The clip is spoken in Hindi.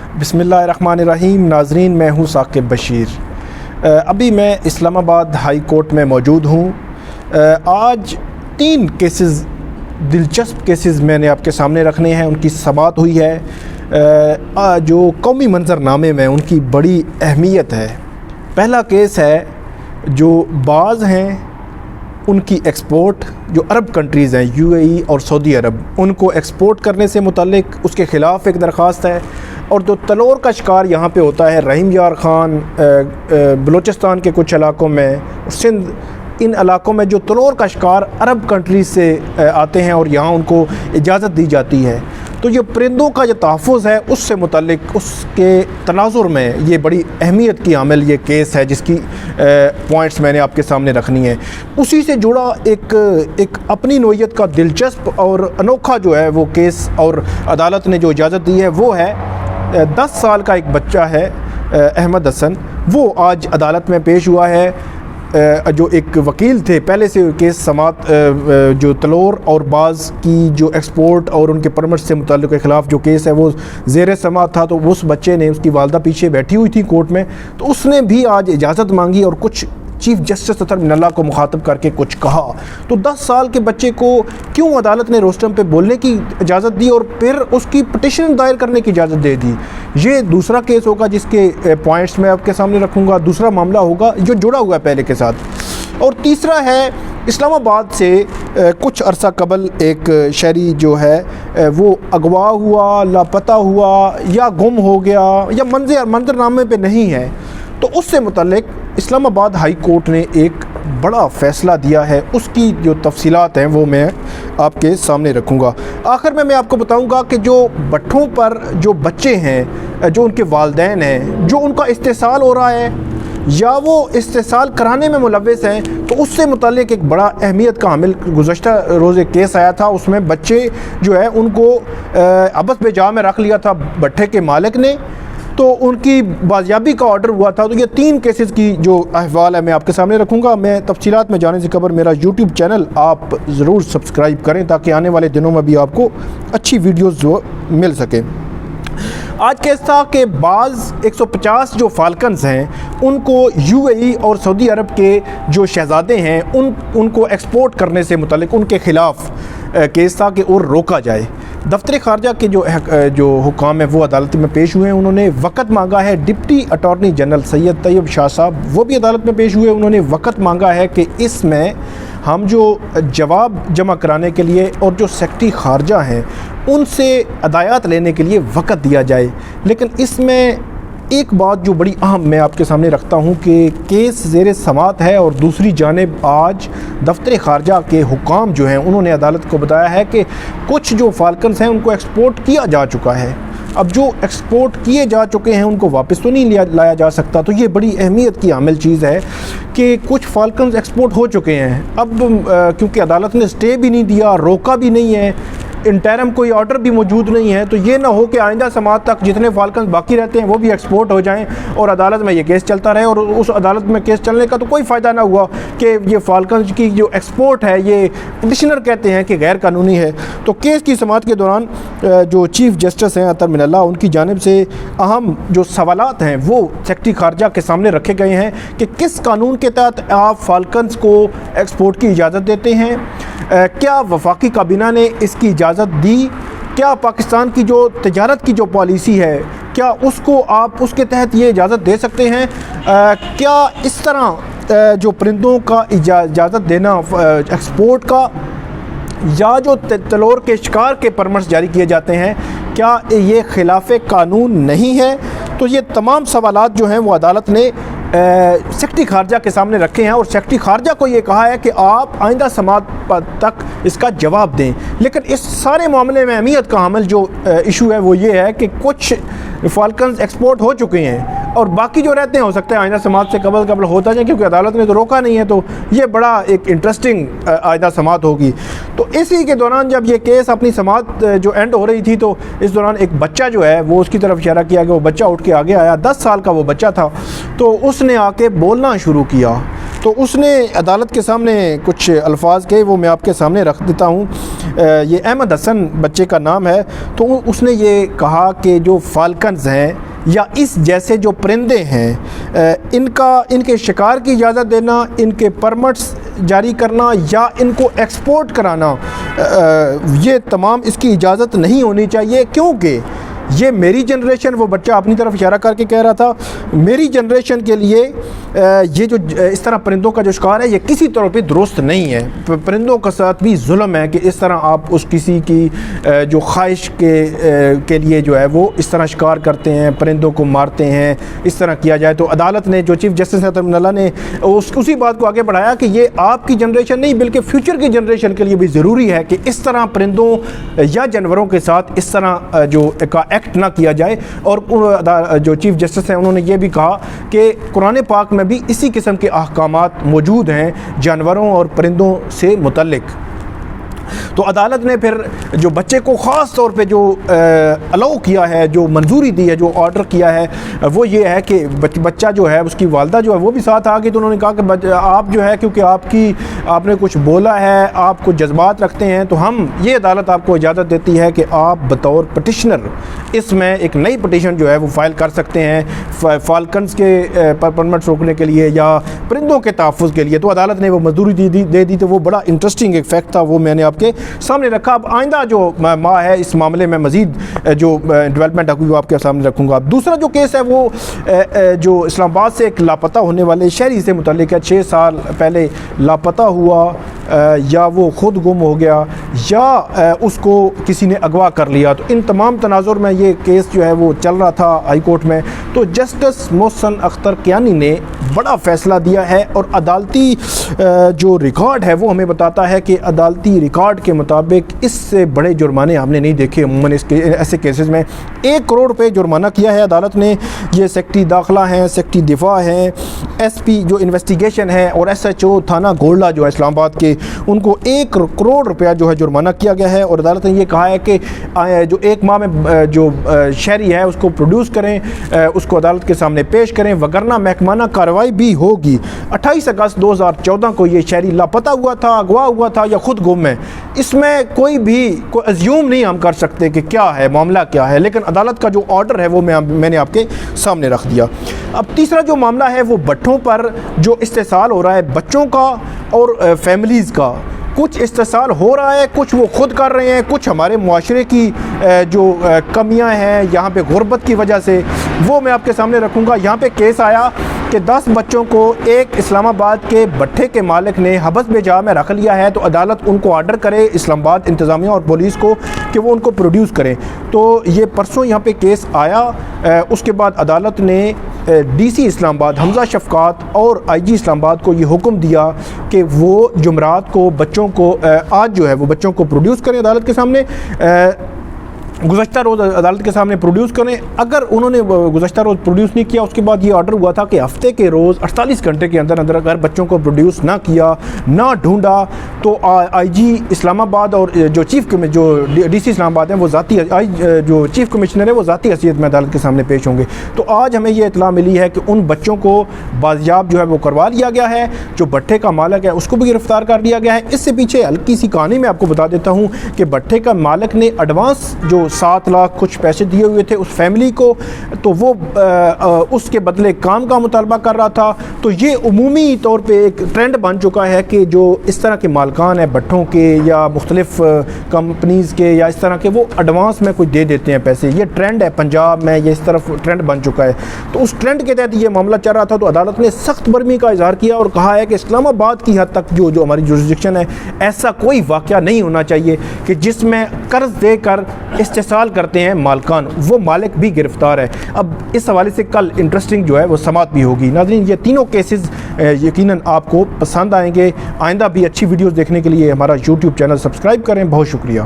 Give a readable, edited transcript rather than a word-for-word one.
बिस्मिल्लाहिर्रहमानिर्रहीम। नाज़रीन, मैं हूँ साकिब बशीर। अभी मैं इस्लामाबाद हाई कोर्ट में मौजूद हूँ। आज 3 केसेस, दिलचस्प केसेस मैंने आपके सामने रखने हैं। उनकी समाअत हुई है जो कौमी मंजरनामे में उनकी बड़ी अहमियत है। पहला केस है जो बाज़ हैं उनकी एक्सपोर्ट, जो अरब कंट्रीज़ हैं यूएई और सऊदी अरब, उनको एक्सपोर्ट करने से मुतल्लिक उसके ख़िलाफ़ एक दरख्वास्त है। और जो तलोर का शिकार यहाँ पे होता है रहीम यार ख़ान, बलूचिस्तान के कुछ इलाकों में, सिंध, इन इलाकों में जो तलोर का शिकार अरब कंट्रीज़ से आते हैं और यहाँ उनको इजाज़त दी जाती है। तो ये परिंदों का जो तहफ़्फ़ुज़ है उससे मुतल्लिक उसके तनाज़ुर में ये बड़ी अहमियत की आमिल ये केस है, जिसकी पॉइंट्स मैंने आपके सामने रखनी है। उसी से जुड़ा एक अपनी नोयत का दिलचस्प और अनोखा जो है वो केस, और अदालत ने जो इजाज़त दी है वो है 10 साल का एक बच्चा है अहमद हसन। वो आज अदालत में पेश हुआ है। जो एक वकील थे, पहले से केस समात जो तलोर और बाज़ की जो एक्सपोर्ट और उनके परमिट से मुताल्लिक़ के ख़िलाफ़ जो केस है वो ज़ेर समात था। तो उस बच्चे ने, उसकी वालदा पीछे बैठी हुई थी कोर्ट में, तो उसने भी आज इजाज़त मांगी और कुछ चीफ़ जस्टिस अतर मिनल्ला को मुखातब करके कुछ कहा। तो 10 साल के बच्चे को क्यों अदालत ने रोस्टम पे बोलने की इजाज़त दी और फिर उसकी पटिशन दायर करने की इजाज़त दे दी। ये दूसरा केस होगा जिसके पॉइंट्स मैं आपके सामने रखूँगा। दूसरा मामला होगा जो जुड़ा हुआ है पहले के साथ। और तीसरा है इस्लामाबाद से कुछ अरसा कबल एक शहरी जो है वो अगवा हुआ, लापता हुआ या गुम हो गया या मंजरनामे पे नहीं है। तो उससे मुतल्लिक इस्लामाबाद हाई कोर्ट ने एक बड़ा फ़ैसला दिया है। उसकी जो तफसीलात हैं वो मैं आपके सामने रखूँगा। आखिर में मैं आपको बताऊँगा कि जो भट्ठों पर जो बच्चे हैं, जो उनके वालिदैन हैं, जो उनका इस्तेसाल हो रहा है या वो इस्तेसाल कराने में मुलव्वस हैं, तो उससे मुतल्लिक एक बड़ा अहमियत का हामिल गुज़श्ता रोज़ एक केस आया था। उसमें बच्चे जो है उनको अबस बेजा में रख लिया था भट्ठे के मालिक ने, तो उनकी बाजियाबी का ऑर्डर हुआ था। तो ये 3 केसेस की जो अहवाल है मैं आपके सामने रखूँगा। मैं तफसीलात में जाने से कबल मेरा यूट्यूब चैनल आप ज़रूर सब्सक्राइब करें ताकि आने वाले दिनों में भी आपको अच्छी वीडियोज़ जो मिल सकें। आज केस था कि बाज़ 150 जो फाल्कन्स हैं उनको यूएई और सऊदी अरब के जो शहज़ादे हैं उनको एक्सपोर्ट करने से मुतल्लिक उनके ख़िलाफ़ केस था कि और रोका जाए। दफ्तर ख़ारजा के जो हुकाम है वो अदालत में पेश हुए हैं। उन्होंने वक़्त मांगा है। Deputy attorney general Syed Tayyab Shah साहब वो भी अदालत में पेश हुए। उन्होंने वक़्त मांगा है कि इसमें हम जो जवाब जमा कराने के लिए और जो सेक्रेटरी ख़ारजा हैं उनसे अदायत लेने के लिए वक़्त दिया जाए। लेकिन इसमें एक बात जो बड़ी अहम मैं आपके सामने रखता हूँ कि केस ज़ेर समात है और दूसरी जानिब आज दफ्तर ख़ारजा के हुकाम जो हैं उन्होंने अदालत को बताया है कि कुछ जो फाल्कन्स हैं उनको एक्सपोर्ट किया जा चुका है। अब जो एक्सपोर्ट किए जा चुके हैं उनको वापस तो नहीं लाया जा सकता। तो ये बड़ी अहमियत की हामिल चीज़ है कि कुछ फाल्कन्स एक्सपोर्ट हो चुके हैं। अब क्योंकि अदालत ने स्टे भी नहीं दिया, रोका भी नहीं है, इंटरम कोई ऑर्डर भी मौजूद नहीं है, तो ये ना हो कि आइंदा समात तक जितने फाल्कन्स बाकी रहते हैं वो भी एक्सपोर्ट हो जाएं और अदालत में ये केस चलता रहे। और उस अदालत में केस चलने का तो कोई फ़ायदा ना हुआ कि ये फाल्कन्स की जो एक्सपोर्ट है ये पटिशनर कहते हैं कि गैर कानूनी है। तो केस की समात के दौरान जो चीफ़ जस्टिस हैं अतर मिनल्ला, उनकी जानिब से अहम जो सवालात हैं वो सेक्रेटरी ख़ारजा के सामने रखे गए हैं कि किस कानून के तहत आप फाल्कन्स को एक्सपोर्ट की इजाज़त देते हैं, क्या वफाकी काबीना ने इसकी इजाज़त दी, क्या पाकिस्तान की जो तजारत की जो पॉलिसी है क्या उसको आप उसके तहत ये इजाज़त दे सकते हैं, क्या इस तरह जो परिंदों का इजाज़त देना एक्सपोर्ट का या जो तलोर के शिकार के परमिट्स जारी किए जाते हैं क्या ये खिलाफ कानून नहीं है। तो ये तमाम सवालात जो हैं वो अदालत ने सेक्रेटरी ख़ारजा के सामने रखे हैं और सेक्रेटरी ख़ारजा को ये कहा है कि आप आइंदा समात तक इसका जवाब दें। लेकिन इस सारे मामले में अहमियत का हामिल जो इशू है वो ये है कि कुछ फाल्कन्स एक्सपोर्ट हो चुके हैं और बाकी जो रहते हैं हो सकता है आइंदा समात से कबल होता जाए, क्योंकि अदालत ने तो रोका नहीं है। तो ये बड़ा एक इंटरेस्टिंग आइंदा समात होगी। तो इसी के दौरान जब ये केस अपनी समात जो एंड हो रही थी तो इस दौरान एक बच्चा जो है वो उसकी तरफ इशारा किया कि वो बच्चा उठ के आगे आया। 10 साल का वो बच्चा था। तो उसने आके बोलना शुरू किया। तो उसने अदालत के सामने कुछ अल्फाज के वो मैं आपके सामने रख देता हूँ। ये अहमद हसन बच्चे का नाम है, तो उसने ये कहा कि जो फाल्कन्स हैं या इस जैसे जो परिंदे हैं, इनके शिकार की इजाज़त देना, इनके परमिट्स जारी करना या इनको एक्सपोर्ट कराना, ये तमाम इसकी इजाज़त नहीं होनी चाहिए, क्योंकि ये मेरी जनरेशन, वो बच्चा अपनी तरफ इशारा करके कह रहा था, मेरी जनरेशन के लिए ये जो इस तरह परिंदों का जो शिकार है ये किसी तरह पे दुरुस्त नहीं है। परिंदों के साथ भी जुल्म है कि इस तरह आप उस किसी की जो ख्वाहिश के लिए जो है वो इस तरह शिकार करते हैं, परिंदों को मारते हैं, इस तरह किया जाए। तो अदालत ने, जो चीफ जस्टिस अतमल्ला ने उसी बात को आगे बढ़ाया कि ये आपकी जनरेशन नहीं बल्कि फ्यूचर की जनरेशन के लिए भी ज़रूरी है कि इस तरह परिंदों या जानवरों के साथ इस तरह जो का एक्ट ना किया जाए। और जो चीफ जस्टिस हैं उन्होंने ये भी कहा कि कुरान पाक में भी इसी किस्म के अहकामात मौजूद हैं जानवरों और परिंदों से मुतल्लिक। तो अदालत ने फिर जो बच्चे को ख़ास तौर पे जो अलाउ किया है, जो मंजूरी दी है, जो ऑर्डर किया है, वो ये है कि बच्चा जो है, उसकी वालदा जो है वो भी साथ आ गई। तो उन्होंने कहा कि आप जो है, क्योंकि आपने कुछ बोला है, आप कुछ जज्बात रखते हैं, तो ये अदालत आपको इजाज़त देती है कि आप बतौर पटिशनर इसमें एक नई पटिशन जो है वो फ़ाइल कर सकते हैं फाल्कन्स के परमिट्स रोकने के लिए या परिंदों के तहफ़्फ़ुज़ के लिए। तो अदालत ने वो मंजूरी दे दी। तो वो बड़ा इंटरेस्टिंग एक फैक्ट था, वो मैंने आपके सामने रखा। अब आइंदा जो माह है इस मामले में मज़ीद जो डेवलपमेंट हुई वो आपके सामने रखूँगा। दूसरा जो केस है वो जो इस्लामाबाद से एक लापता होने वाले शहरी से मुतल्लिक है। 6 साल पहले लापता हुआ, या वो ख़ुद गुम हो गया या उसको किसी ने अगवा कर लिया। तो इन तमाम तनाजुर में ये केस जो है वो चल रहा था हाई कोर्ट में। तो जस्टिस मोहसन अख्तर कियानी ने बड़ा फ़ैसला दिया है और अदालती जो रिकॉर्ड है वो हमें बताता है कि अदालती रिकॉर्ड के मुताबिक इससे बड़े जुर्माने हमने नहीं देखे अमूमन ऐसे केसेस में। 1 करोड़ रुपये जुर्माना किया है अदालत ने। ये सेक्रेटरी दाखिला हैं, सेक्रेटरी दिफा हैं, SP जो इन्वेस्टिगेशन है और SHO थाना गोल्डा जो है इस्लामाबाद के, उनको 1 करोड़ रुपया जो है जुर्माना किया गया है। और अदालत ने ये कहा है कि जो 1 माह में जो शहरी है उसको प्रोड्यूस करें, उसको अदालत के सामने पेश करें, वगरना महकमाना कार्रवाई भी होगी। 28 अगस्त 2014 को ये शहरी लापता हुआ था, अगवा हुआ था या खुद गुम है। इसमें कोई अज्यूम नहीं हम कर सकते कि क्या है मामला, क्या है, लेकिन अदालत का जो ऑर्डर है वो मैंने आपके सामने रख दिया। अब तीसरा जो मामला है वो भट्ठों पर जो इस्तेसाल हो रहा है बच्चों का और फैमिलीज़ का। कुछ इस्तेसाल हो रहा है, कुछ वो खुद कर रहे हैं, कुछ हमारे मुआशरे की जो कमियां हैं यहाँ पे गुर्बत की वजह से, वो मैं आपके सामने रखूँगा। यहाँ पे केस आया कि 10 बच्चों को एक इस्लामाबाद के भट्ठे के मालिक ने हबस में जा में रख लिया है। तो अदालत उनको ऑर्डर करे, इस्लामाबाद इंतज़ामिया और पुलिस को, कि वो उनको प्रोड्यूस करें। तो ये परसों यहाँ पे केस आया। उसके बाद अदालत ने DC इस्लामाबाद हमजा शफ़क़ात और IG इस्लामाबाद को ये हुक्म दिया कि वो जुमरात को बच्चों को आज जो है वो बच्चों को प्रोड्यूस करें अदालत के सामने, गुज़श्ता रोज़ अदालत के सामने प्रोड्यूस करें। अगर उन्होंने गुज़श्ता रोज़ प्रोड्यूस नहीं किया, उसके बाद ये ऑर्डर हुआ था कि हफ्ते के रोज़ 48 घंटे के अंदर अंदर अगर बच्चों को प्रोड्यूस ना किया, ना ढूंढा, तो IG इस्लामाबाद और जो DC इस्लामाबाद हैं वो जो चीफ़ कमिश्नर है वो ज़ाती हैसियत में अदालत के सामने पेश होंगे। तो आज हमें ये इतला मिली है कि उन बच्चों को बाजियाब जो है वो करवा लिया गया है। जो भट्ठे का मालिक है उसको भी गिरफ़्तार कर लिया गया है। इससे पीछे हल्की सी कहानी मैं आपको बता देता हूँ कि भट्ठे का मालिक ने एडवांस जो 7 लाख कुछ पैसे दिए हुए थे उस फैमिली को, तो वो उसके बदले काम का मुतालबा कर रहा था। तो ये उमूमी तौर पे एक ट्रेंड बन चुका है कि जो इस तरह के मालकान हैं भट्ठों के या मुख्तलिफ कंपनीज़ के या इस तरह के, वो एडवांस में कुछ दे देते हैं पैसे। ये ट्रेंड है पंजाब में, ये इस तरफ ट्रेंड बन चुका है। तो उस ट्रेंड के तहत ये मामला चल रहा था। तो अदालत ने सख्त बरमी का इजहार किया और कहा है कि इस्लामाबाद की हद तक जो हमारी जुरिस्डिक्शन है, ऐसा कोई वाक़या नहीं होना चाहिए कि जिसमें कर्ज देकर इस्तेसाल करते हैं मालकान, वो मालिक भी गिरफ्तार है। अब इस हवाले से कल इंटरेस्टिंग जो है वो समात भी होगी। नाज़रीन, ये तीनों केसेस यकीनन आपको पसंद आएंगे। आइंदा भी अच्छी वीडियोस देखने के लिए हमारा YouTube चैनल सब्सक्राइब करें। बहुत शुक्रिया।